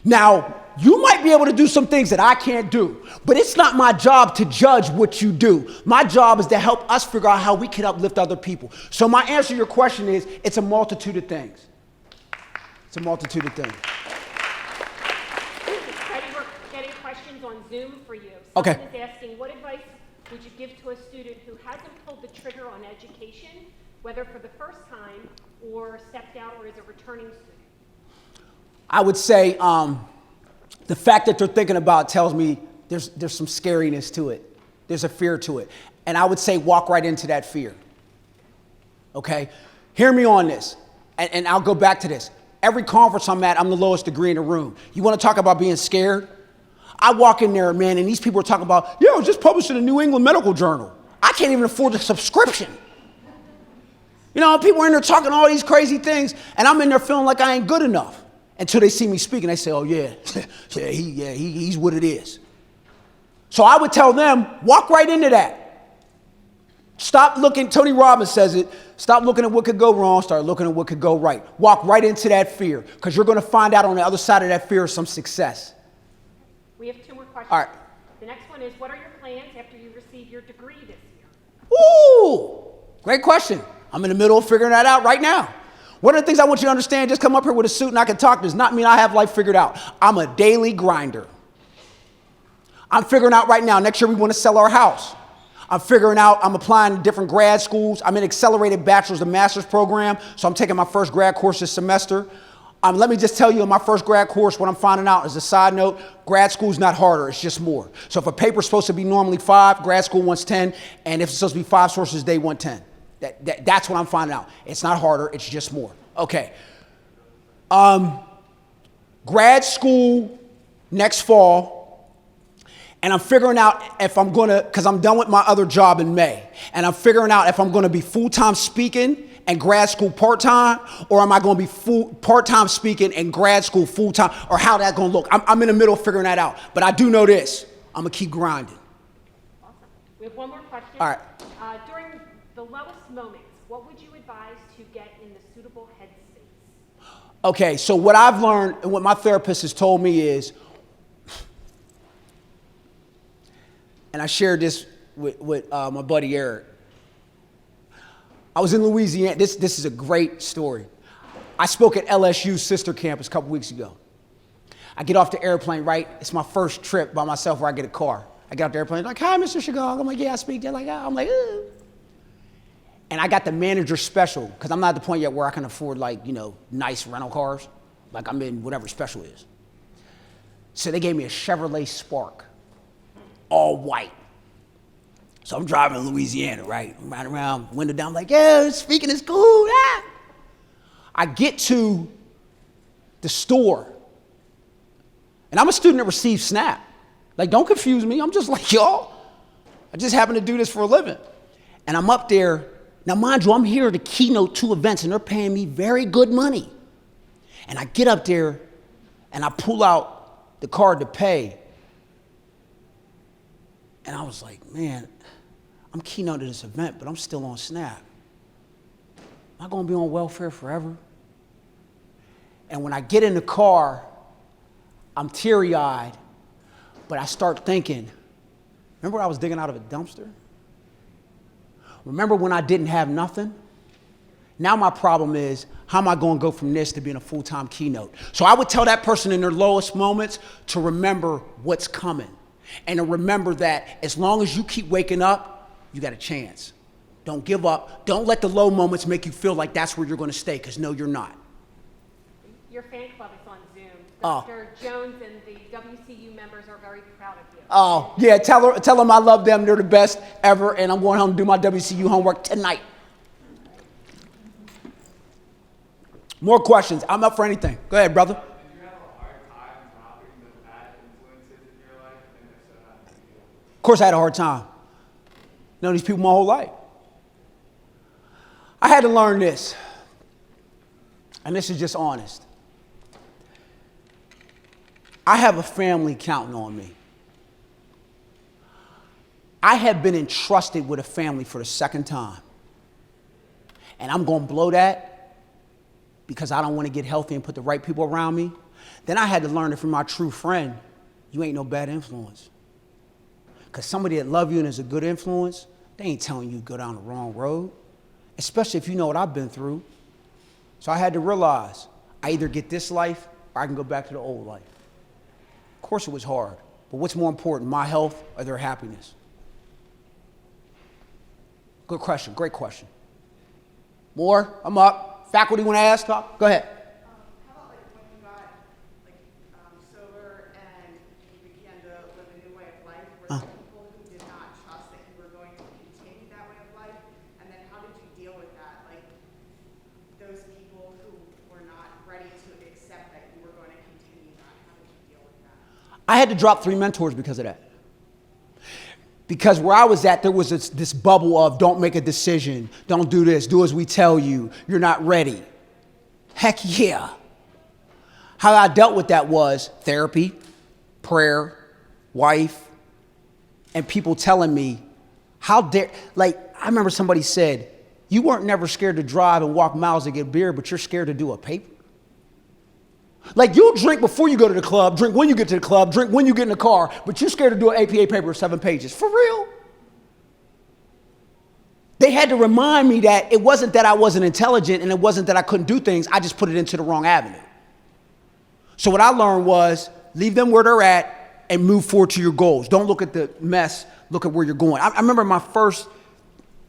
B: Now, you might be able to do some things that I can't do, but it's not my job to judge what you do. My job is to help us figure out how we can uplift other people. So my answer to your question is, it's a multitude of things. It's a multitude of things.
C: Freddie, we're getting questions on Zoom for you.
B: Okay.
C: Someone is asking, what advice would you give to a student who hasn't pulled the trigger on education, whether for the first time or stepped out or is a returning student?
B: I would say the fact that they're thinking about it tells me there's some scariness to it. There's a fear to it. And I would say walk right into that fear. Okay? Hear me on this. And I'll go back to this. Every conference I'm at, I'm the lowest degree in the room. You want to talk about being scared? I walk in there, man, and these people are talking about, yeah, I was just published in the New England Medical Journal. I can't even afford the subscription. You know, people are in there talking all these crazy things, and I'm in there feeling like I ain't good enough until they see me speak, and they say, oh, yeah, he's what it is. So I would tell them, walk right into that. Stop looking, Tony Robbins says it, stop looking at what could go wrong, start looking at what could go right. Walk right into that fear, because you're going to find out on the other side of that fear some success.
C: We have two more questions.
B: All right.
C: The next one is, what are your plans after you receive your degree this year?
B: Ooh, great question. I'm in the middle of figuring that out right now. One of the things I want you to understand, just come up here with a suit and I can talk, does not mean I have life figured out. I'm a daily grinder. I'm figuring out right now, next year we want to sell our house. I'm figuring out, I'm applying to different grad schools. I'm in accelerated bachelor's and master's program, so I'm taking my first grad course this semester. Let me just tell you, in my first grad course, what I'm finding out as a side note, grad school is not harder, it's just more. So if a paper's supposed to be normally 5, grad school wants 10, and if it's supposed to be 5 sources, they want 10. That's what I'm finding out. It's not harder, it's just more. Okay. Grad school next fall, and I'm figuring out if I'm gonna, because I'm done with my other job in May, and I'm figuring out if I'm gonna be full-time speaking and grad school part-time, or am I gonna be part-time speaking and grad school full-time, or how that's gonna look. I'm in the middle of figuring that out, but I do know this, I'm gonna keep grinding.
C: Awesome. We have one more question.
B: All right.
C: During the lowest moments, what would you advise to get in the suitable headspace?
B: Okay, so what I've learned and what my therapist has told me is, and I shared this with my buddy Eric. I was in Louisiana. This is a great story. I spoke at LSU's sister campus a couple weeks ago. I get off the airplane, right? It's my first trip by myself where I get a car. I get off the airplane, like, hi, Mr. Shegog. I'm like, yeah, I speak. They're like, oh. I'm like, oh. And I got the manager special, because I'm not at the point yet where I can afford, like, you know, nice rental cars. Like, I'm in whatever special is. So they gave me a Chevrolet Spark, all white. So I'm driving in Louisiana, right? I'm riding around, window down, like, yeah, speaking is cool. Ah. I get to the store, and I'm a student that receives SNAP. Like, don't confuse me. I'm just like y'all. I just happen to do this for a living. And I'm up there. Now, mind you, I'm here to keynote 2 events, and they're paying me very good money. And I get up there, and I pull out the card to pay. And I was like, man, I'm keynoting this event, but I'm still on SNAP. Am I going to be on welfare forever? And when I get in the car, I'm teary-eyed, but I start thinking, remember when I was digging out of a dumpster? Remember when I didn't have nothing? Now my problem is, how am I going to go from this to being a full-time keynote? So I would tell that person in their lowest moments to remember what's coming, and to remember that as long as you keep waking up, you got a chance. Don't give up. Don't let the low moments make you feel like that's where you're going to stay, because no, you're not.
C: Your fan club is on Zoom.
B: Oh.
C: Dr. Jones and the WCU members are very proud of you.
B: Oh, yeah, tell them I love them. They're the best ever, and I'm going home to do my WCU homework tonight. More questions. I'm up for anything. Go ahead, brother.
D: Did you have a hard time dropping the bad influences in your life? And if so, how did you deal with it?
B: Of course I had a hard time. Known these people my whole life. I had to learn this, and this is just honest. I have a family counting on me. I have been entrusted with a family for the second time, and I'm going to blow that because I don't want to get healthy and put the right people around me. Then I had to learn it from my true friend. You ain't no bad influence. Because somebody that love you and is a good influence, they ain't telling you to go down the wrong road, especially if you know what I've been through. So I had to realize I either get this life or I can go back to the old life. Of course it was hard, but what's more important, my health or their happiness? Good question, great question. More, I'm up. Faculty want to ask, talk? Go ahead.
E: How about like when you got sober and you began to live a new way of life? Were there people who did not trust that you were going to continue that way of life? And then how did you deal with that? Like those people who were not ready to accept that you were going to continue that. How did you deal with that?
B: I had to drop 3 mentors because of that. Because where I was at, there was this bubble of don't make a decision, don't do this, do as we tell you, you're not ready. Heck yeah. How I dealt with that was therapy, prayer, wife, and people telling me, how dare, like I remember somebody said, you weren't never scared to drive and walk miles to get beer, but you're scared to do a paper. Like you'll drink before you go to the club, drink when you get to the club, drink when you get in the car, but you're scared to do an APA paper of 7 pages. For real? They had to remind me that it wasn't that I wasn't intelligent and it wasn't that I couldn't do things, I just put it into the wrong avenue. So what I learned was leave them where they're at and move forward to your goals. Don't look at the mess, look at where you're going. I remember my first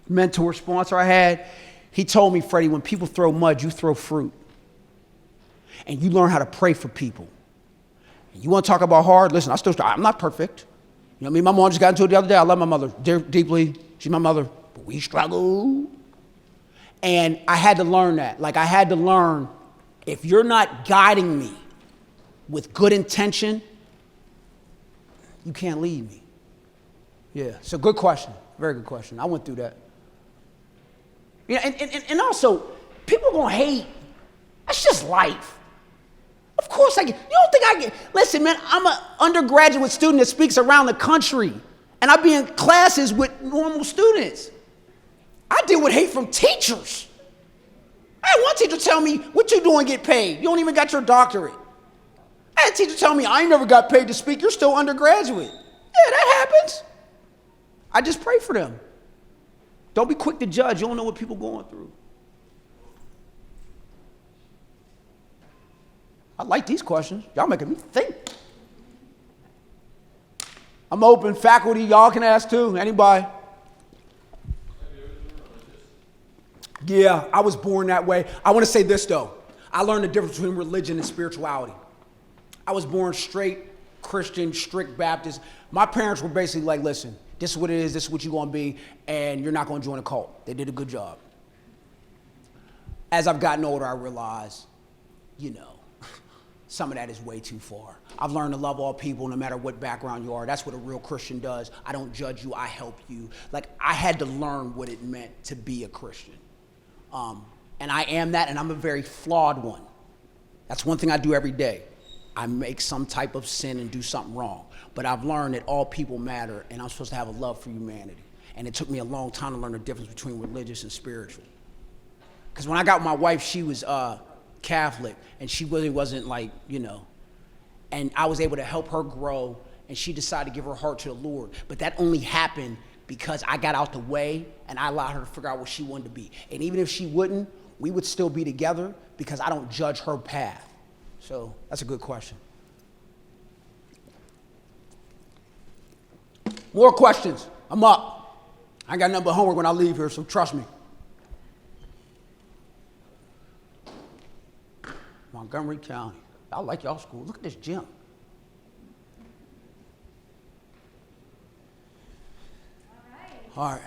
B: mentor sponsor I had, he told me, Freddie, when people throw mud, you throw fruit. And you learn how to pray for people. And you want to talk about hard? Listen, I'm not perfect. You know what I mean? My mom just got into it the other day. I love my mother deeply. She's my mother. But we struggle. And I had to learn that. Like I had to learn, if you're not guiding me with good intention, you can't lead me. Yeah, so good question. Very good question. I went through that. Yeah, and also, people are going to hate. That's just life. Of course I get, you don't think I get, listen man, I'm an undergraduate student that speaks around the country and I be in classes with normal students. I deal with hate from teachers. I had one teacher tell me, what you doing get paid? You don't even got your doctorate. I had a teacher tell me, I ain't never got paid to speak, you're still undergraduate. Yeah, that happens. I just pray for them. Don't be quick to judge, you don't know what people are going through. I like these questions. Y'all making me think. I'm open. Faculty, y'all can ask too. Anybody? Yeah, I was born that way. I want to say this though. I learned the difference between religion and spirituality. I was born straight Christian, strict Baptist. My parents were basically like, listen, This is what it is, this is what you're gonna be, and you're not gonna join a cult. They did a good job. As I've gotten older, I realize, you know, some of that is way too far. I've learned to love all people no matter what background you are. That's what a real Christian does. I don't judge you, I help you. Like, I had to learn what it meant to be a Christian. And I am that, and I'm a very flawed one. That's one thing I do every day. I make some type of sin and do something wrong. But I've learned that all people matter, and I'm supposed to have a love for humanity. And it took me a long time to learn the difference between religious and spiritual. Because when I got with my wife, she was Catholic, and she really wasn't like, you know, and I was able to help her grow, and she decided to give her heart to the Lord. But that only happened because I got out the way, and I allowed her to figure out what she wanted to be. And even if she wouldn't, we would still be together because I don't judge her path. So that's a good question. More questions? I'm up. I ain't got nothing but homework when I leave here, so trust me. Montgomery County. I like y'all school. Look at this gym. All right.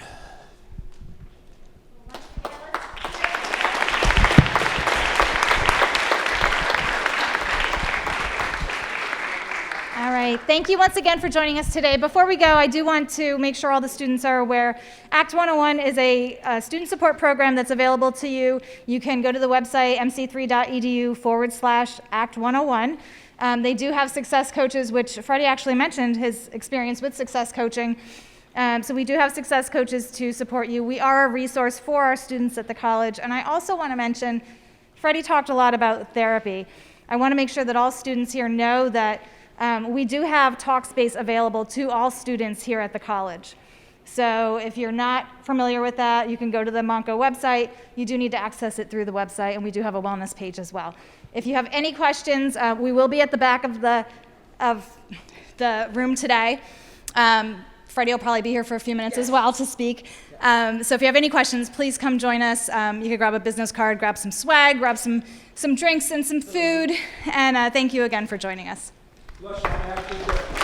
A: All right, thank you once again for joining us today. Before we go, I do want to make sure all the students are aware, Act 101 is a student support program that's available to you. You can go to the website, mc3.edu/Act101. They do have success coaches, which Freddie actually mentioned his experience with success coaching. So we do have success coaches to support you. We are a resource for our students at the college. And I also want to mention, Freddie talked a lot about therapy. I want to make sure that all students here know that we do have Talkspace available to all students here at the college. So if you're not familiar with that, you can go to the Monco website. You do need to access it through the website, and we do have a wellness page as well. If you have any questions, we will be at the back of the room today. Freddie will probably be here for a few minutes as well to speak. So if you have any questions, please come join us. You can grab a business card, grab some swag, grab some drinks and some food. And thank you again for joining us.
B: Bless you. Have a good day.